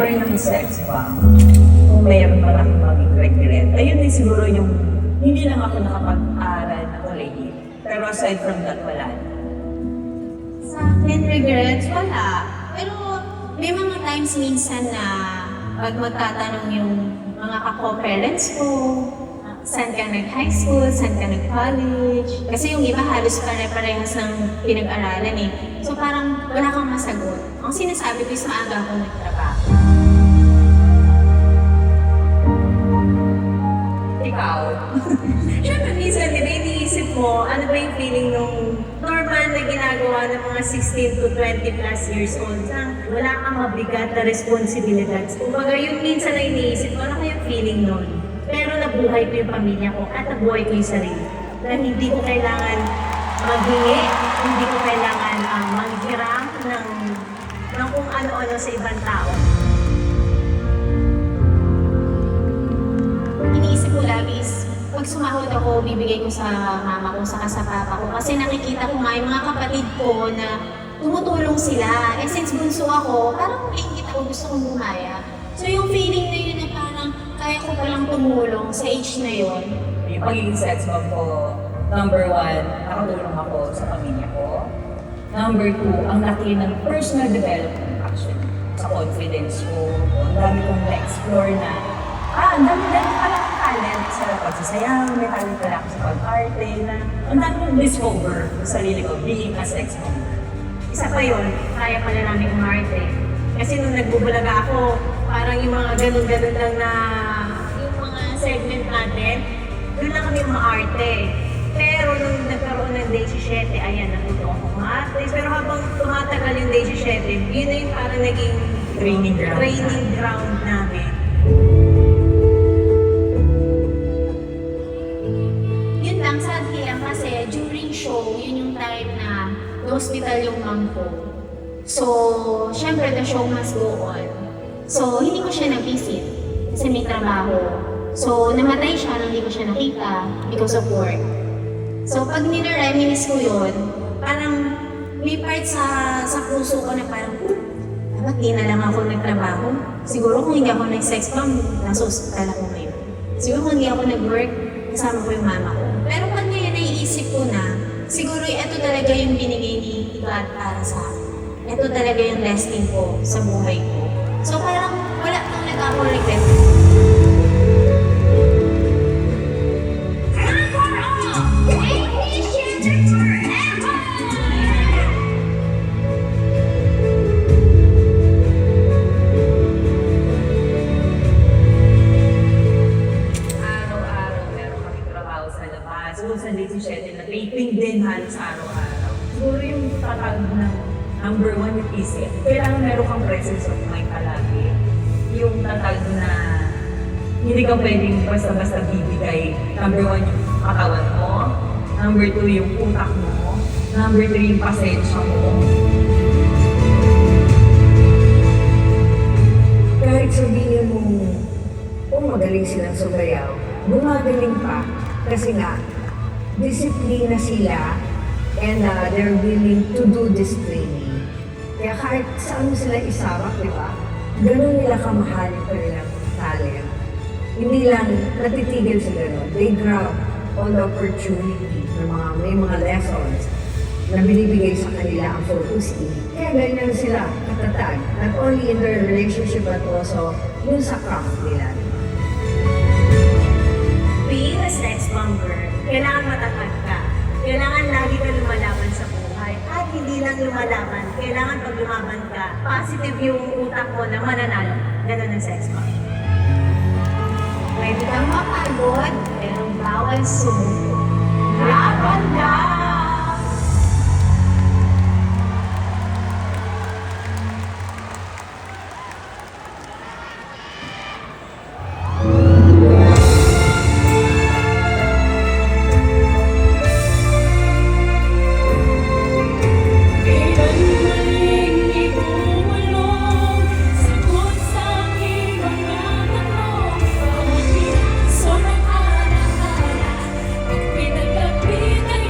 ever ng sex bomb, kung mayroon pa lang maging regret, ayun din siguro yung hindi lang ako nakapag-aral na ulit. Pero aside from that, wala na. Sa akin, regrets, wala. Pero may mga times minsan na pag magtatanong yung mga kako-parents ko, saan ka nag-high school, saan ka nag-college. Kasi yung iba halos pare-parehas ng pinag-aralan eh. So parang wala kang masagot. Ang sinasabi ko is maaga ako nagtrabaho. Ikaw? Siyempre, minsan, di ba, iniisip mo, ano ba yung feeling nung normal na ginagawa ng mga 16 to 20 plus years old na wala kang mabigat na responsibilidad. Kumbaga, yun minsan na iniisip ko, ano kaya feeling nun? Pero nabuhay ko yung pamilya ko at nabuhay ko yung sarili. Na hindi ko kailangan maghingi, hindi ko kailangan manghiram ng kung ano-ano sa ibang tao. Iniisip ko lagi is, pag sumahod ako, bibigay ko sa mama ko, saka sa papa ko. Kasi nakikita ko nga yung mga kapatid ko na tumutulong sila. Eh since bunso ako, parang naingit ako, gusto kong bumaya. So yung feeling na yun na parang kaya ko palang tumulong sa age na yun. Yung pagiging sex bomb ko, number 1, nakatulong ako sa pamilya ko. Number 2, ang laki ng personal development actually. Sa confidence ko, ang dami kong na-explore na, ang dami pala akong talent sa pagsasayaw, may talent pala ako sa pag-arte na, ang dami kong discover sa sarili ko, being a sex bomb. Isa pa yun, kaya pala namin umarte. Kasi nung nagbubulaga ako, parang yung mga ganun-ganun lang na yung mga segment natin, doon lang kami umaarte. Pero nung nagkaroon ng Day 17, ayan, natuto ako umarte. Pero habang tumatagal yung Day 17, yun na yung parang naging training ground namin. Yun lang, sadly lang kasi during show, yun yung time na hospital yung mom ko. So, syempre the show must go on. So, hindi ko siya na-visit kasi may trabaho. So, namatay siya nang hindi ko siya nakita because of work. So, pag nina-reminis ko yun, parang may part sa puso ko na parang, dapat di na lang ako nagtrabaho. Siguro kung hindi ako nag-sex bomb, nasa ospital ako ngayon. Siguro kung hindi ako nag-work, kasama ko yung mama ko. Pero pag ngayon naiisip ko na, siguro ito talaga yung binigay ni God para sa akin. Ito talaga yung destiny ko sa buhay ko. So parang wala talaga ako regret. Araw-araw meron kami trabaho sa labas. So sa Day 17 na taping din halos araw-araw. Siguro yung tatag ng number 1 yung isip. Kailangan meron kang presence of mind palagi. Yung tatag na hindi ka pwedeng basta-basta bibigay. Number 1 yung katawan mo. Number 2 yung utak mo. Number 3 yung pasensya mo. Kahit sabihin mo, magaling silang sumayaw, gumagaling pa. Kasi nga, disiplina sila and they're willing to do this training. Kaya kahit saan mo sila isabak, di ba? Ganun nila kamahalin pa nilang talent. Hindi lang natitigil sa ganun. They grab all the opportunity may mga lessons na binibigay sa kanila ang focus E. Kaya ganyan sila katatag. Not only in their relationship but also yung sa craft nila. Being a sex bomber, kailangan matatag ka. Kailangan lagi ka lumalaban sa buhay. At hindi lang lumalaban, kailangan pag lumaban ka, positive yung utak mo na mananalo. Ganun ang sex bomb. Pwede kang mapagod, pero bawal sumuko. Laban lang! Pinagkapit ay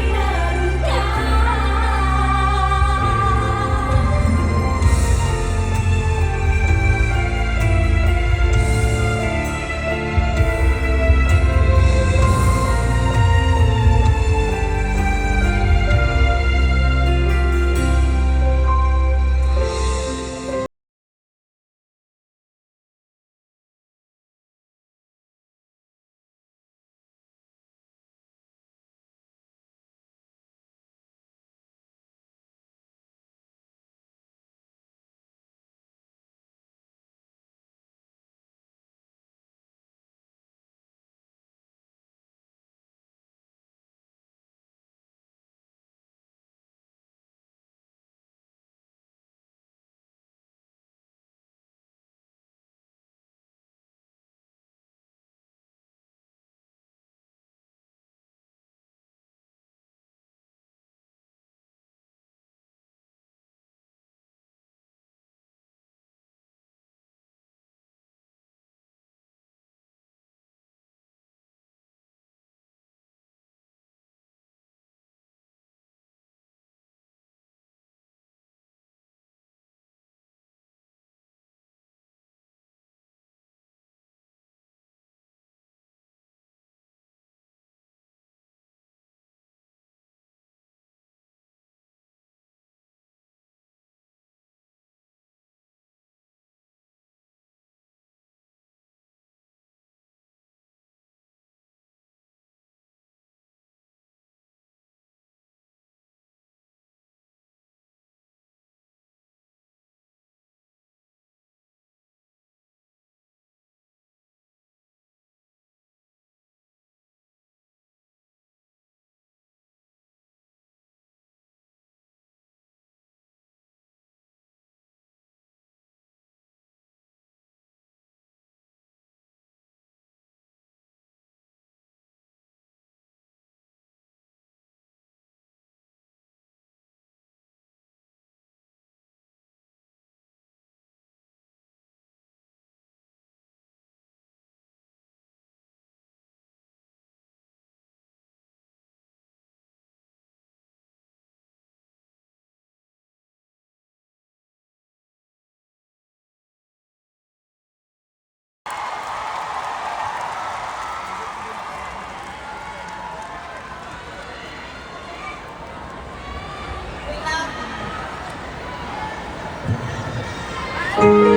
Bye!